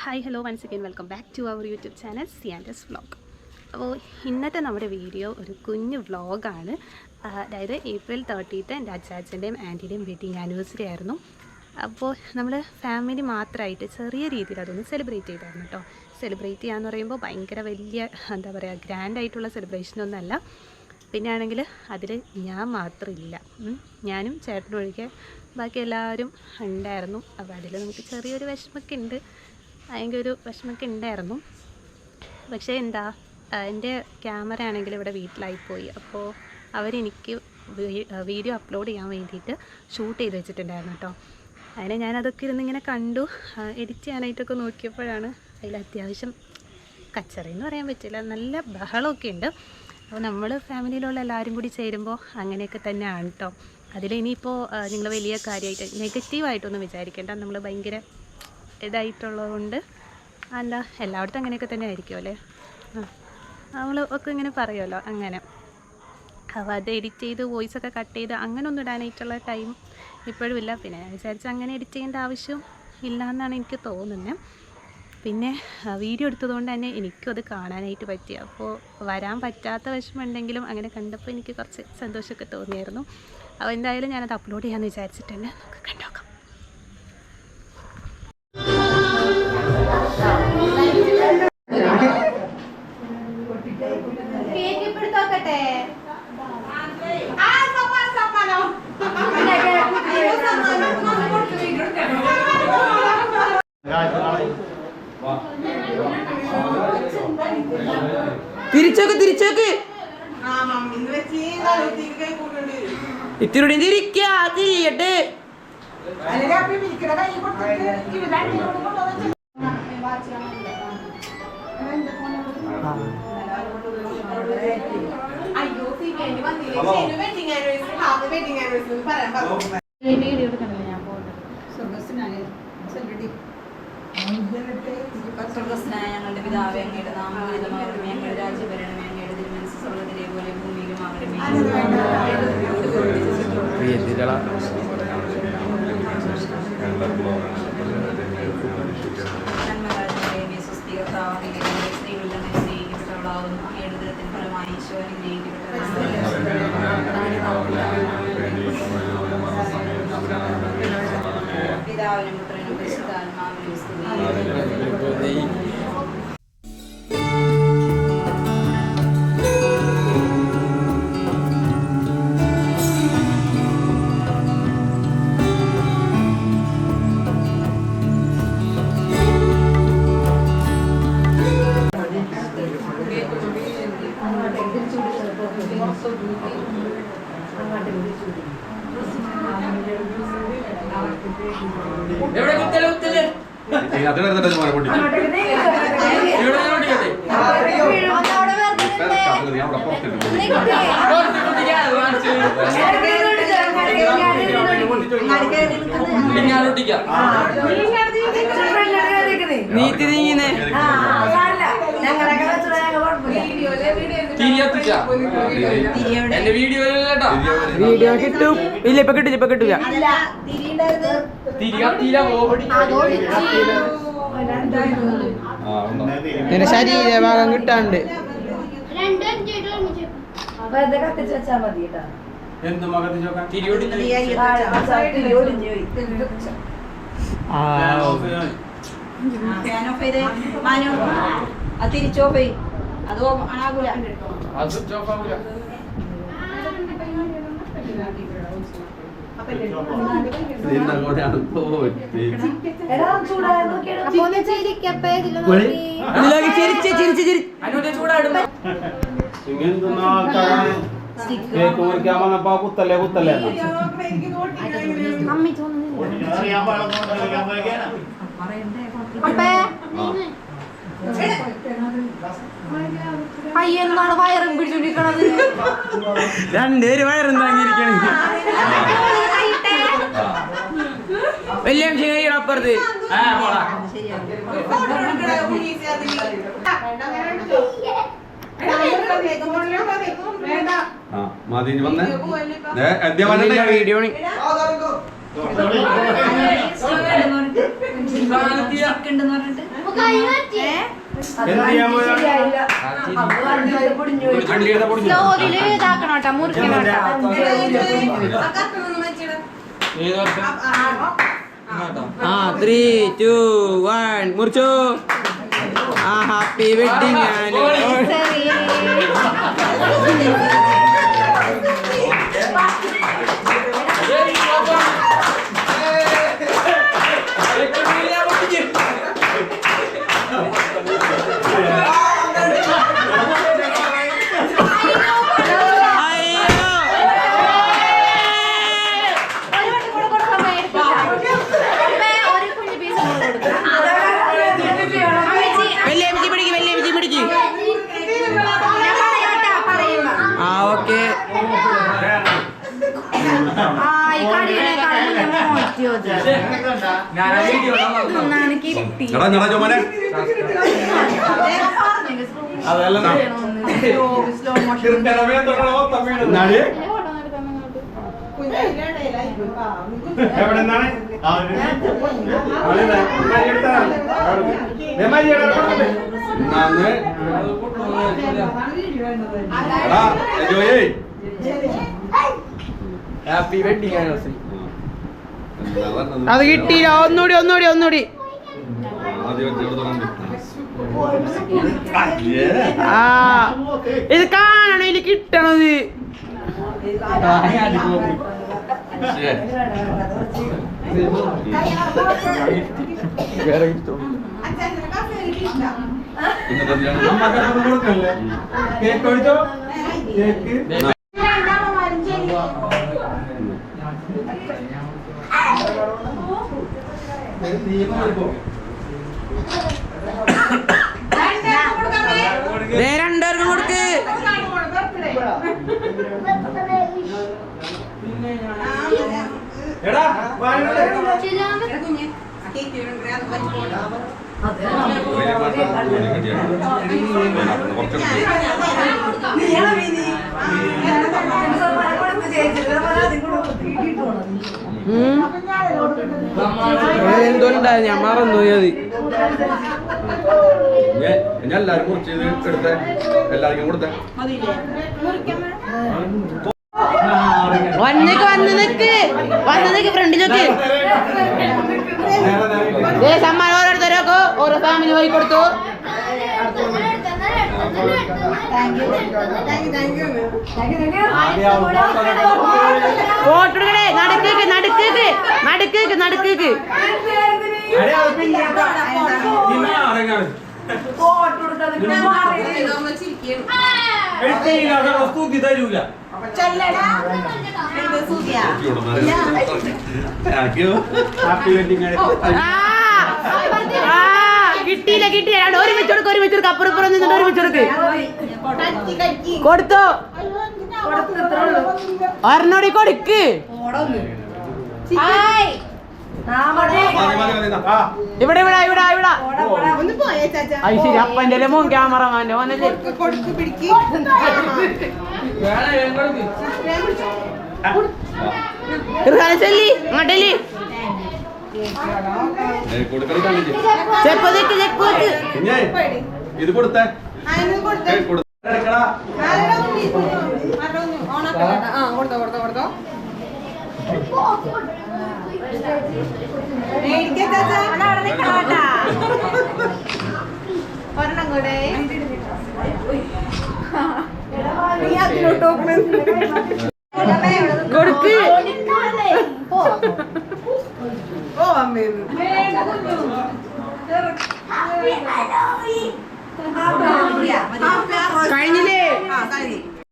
Hi hello once again welcome back to our YouTube channel Siyandas vlog. അപ്പോൾ ഇന്നത്തെ നമ്മുടെ video ഒരു കുഞ്ഞു വ്ളോഗാണ്. അതായത് April 30 എൻ്റെ അച്ചാച്ചൻ്റെയും ആൻറ്റിയുടെയും വെഡിങ് ആനിവേഴ്സറി ആയിരുന്നു. അപ്പോൾ നമ്മൾ ഫാമിലി മാത്രമായിട്ട് ചെറിയ രീതിയിൽ അതൊന്ന് സെലിബ്രേറ്റ് ചെയ്തായിരുന്നു കേട്ടോ. സെലിബ്രേറ്റ് ചെയ്യാന്ന് പറയുമ്പോൾ ഭയങ്കര വലിയ എന്താ പറയുക ഗ്രാൻഡായിട്ടുള്ള സെലിബ്രേഷനൊന്നുമല്ല. പിന്നെ ആണെങ്കിൽ അതിൽ ഞാൻ മാത്രമില്ല, ഞാനും ചേട്ടനും ഒഴികെ ബാക്കി എല്ലാവരും ഉണ്ടായിരുന്നു. അപ്പോൾ അതിൽ നമുക്ക് ചെറിയൊരു വിഷമമൊക്കെ ഉണ്ട്, ഭയങ്കര ഒരു വിഷമമൊക്കെ ഉണ്ടായിരുന്നു. പക്ഷേ എന്താ, എൻ്റെ ക്യാമറ ആണെങ്കിൽ ഇവിടെ വീട്ടിലായിപ്പോയി. അപ്പോൾ അവരെനിക്ക് വീഡിയോ അപ്ലോഡ് ചെയ്യാൻ വേണ്ടിയിട്ട് ഷൂട്ട് ചെയ്ത് വെച്ചിട്ടുണ്ടായിരുന്നു കേട്ടോ. അതിനെ ഞാനതൊക്കെ ഇരുന്നിങ്ങനെ കണ്ടു, എഡിറ്റ് ചെയ്യാനായിട്ടൊക്കെ നോക്കിയപ്പോഴാണ് അതിൽ അത്യാവശ്യം കച്ചറയെന്ന് പറയാൻ പറ്റില്ല, നല്ല ബഹളമൊക്കെ ഉണ്ട്. അപ്പോൾ നമ്മൾ ഫാമിലിയിലുള്ള എല്ലാവരും കൂടി ചേരുമ്പോൾ അങ്ങനെയൊക്കെ തന്നെയാണ് കേട്ടോ. അതിലിനിയിപ്പോൾ നിങ്ങൾ വലിയ കാര്യമായിട്ട് നെഗറ്റീവായിട്ടൊന്നും വിചാരിക്കേണ്ട, നമ്മൾ ഭയങ്കര ഇതായിട്ടുള്ളതുകൊണ്ട് അല്ല, എല്ലായിടത്തും അങ്ങനെയൊക്കെ തന്നെ ആയിരിക്കും അല്ലേ. നമ്മൾ ഒക്കെ ഇങ്ങനെ പറയുമല്ലോ അങ്ങനെ. അപ്പോൾ അത് എഡിറ്റ് ചെയ്ത് വോയിസൊക്കെ കട്ട് ചെയ്ത് അങ്ങനെ ഒന്നും ഇടാനായിട്ടുള്ള ടൈം ഇപ്പോഴും ഇല്ല. പിന്നെ ഞാൻ വിചാരിച്ചു അങ്ങനെ എഡിറ്റ് ചെയ്യേണ്ട ആവശ്യം ഇല്ല എന്നാണ് എനിക്ക് തോന്നുന്നത്. പിന്നെ വീഡിയോ എടുത്തതുകൊണ്ട് തന്നെ എനിക്കും അത് കാണാനായിട്ട് പറ്റി. അപ്പോൾ വരാൻ പറ്റാത്ത വിഷമമുണ്ടെങ്കിലും അങ്ങനെ കണ്ടപ്പോൾ എനിക്ക് കുറച്ച് സന്തോഷമൊക്കെ തോന്നിയായിരുന്നു. അപ്പോൾ എന്തായാലും ഞാനത് അപ്ലോഡ് ചെയ്യാമെന്ന് വിചാരിച്ചിട്ടുണ്ട്. നമുക്ക് കണ്ടോക്കാം. തിരിച്ചോക്ക് തിരിച്ചോക്ക് ഇത്തിരി തിരിയട്ടെ. സ്വർഗസ്നായ ഞങ്ങളുടെ പിതാവേ, അങ്ങയുടെ നാമം ഉന്നതമാകണമേ, അങ്ങയുടെ രാജ്യം വരണമേ, അങ്ങയുടെ തിരുമനസ്സ് സ്വർഗ്ഗത്തിലെ പോലെ ഭൂമിയിലും ആകണമേ. നന്മകാരണമേ, സ്വസ്തി കർത്താവേ, സ്ത്രീകളിൽ അങ്ങ് സ്നേഹിക്കപ്പെട്ടവളാകുന്നു, അങ്ങയുടെ ഉദരത്തിൻ ഫലമായി ഈശോ അനുഗ്രഹിക്കപ്പെട്ടവളാകുന്നു. പിതാവിനും പുത്രനും പരിശുദ്ധാത്മാവിനും സ്തുതി. നീതി നീങ്ങുന്നേ വീഡിയോ കിട്ടും. ഇല്ല, ഇപ്പൊ കിട്ടില്ല, ഇപ്പൊ കിട്ടില്ല. പിന്നെ ശരീരഭാഗം കിട്ടാണ്ട് തിരിച്ചോപ്പേ അതോ ആകൂല. കുത്തല്ലേ കുത്തല്ലേ അയ്യെന്നാണ് വയറും പിടിച്ചോണ്ടിരിക്കണത്. രണ്ടുപേര് വയറും താങ്ങിയിരിക്കണേ. വലിയ അപ്പുറത്ത് വീഡിയോ എന്ത് ചെയ്യാൻ പോയതാ? സ്ലോവില് ഇതാക്കണം കേട്ടോ, മുറിക്കണം ആ 3, 2, 1 മുറിച്ചോ. ആ happy wedding happy wedding anniversary. അത് കിട്ടിയില്ല. ഒന്നുകൂടി ആ ഇത് കാണണം, ഇതിൽ കിട്ടണത്. രണ്ടുപേർക്കും കൊടുക്ക്. എന്തോണ്ടായി, ഞാൻ മറന്നു പോയത്. ഞാൻ എല്ലാരും കുറിച്ച് എടുത്തേ, എല്ലാവർക്കും കൊടുത്തേ. വന്ന് നിക്ക് ഫ്രണ്ടിലേക്ക്. സമ്മാനം ഓരോരുത്തരൊക്കെ ഓരോ ഫാമിലി പോയി കൊടുത്തു. ഫോട്ടോ എടുക്കണേ. നടുക്കേക്ക് കിട്ടിയില്ല. ഒരുമിച്ചെടുക്ക്. അപ്പുറപ്പുറം നിന്നിട്ട് ഒരുമിച്ചെടുക്ക്. കൊടുത്തോ. ഒരെണ്ണോടി കൊടുക്ക്. ഇവിടെ ശരി. അപ്പൻ്റെ മോൻ ക്യാമറമാൻ്റെ മോനല്ലേ. ചെല്ലി അങ്ങോട്ടല്ലേ. ഇത് കൊടുത്തേ. ഒരെണ്ണം കൂടെ കൊടുക്ക്. കഴിഞ്ഞില്ലേ?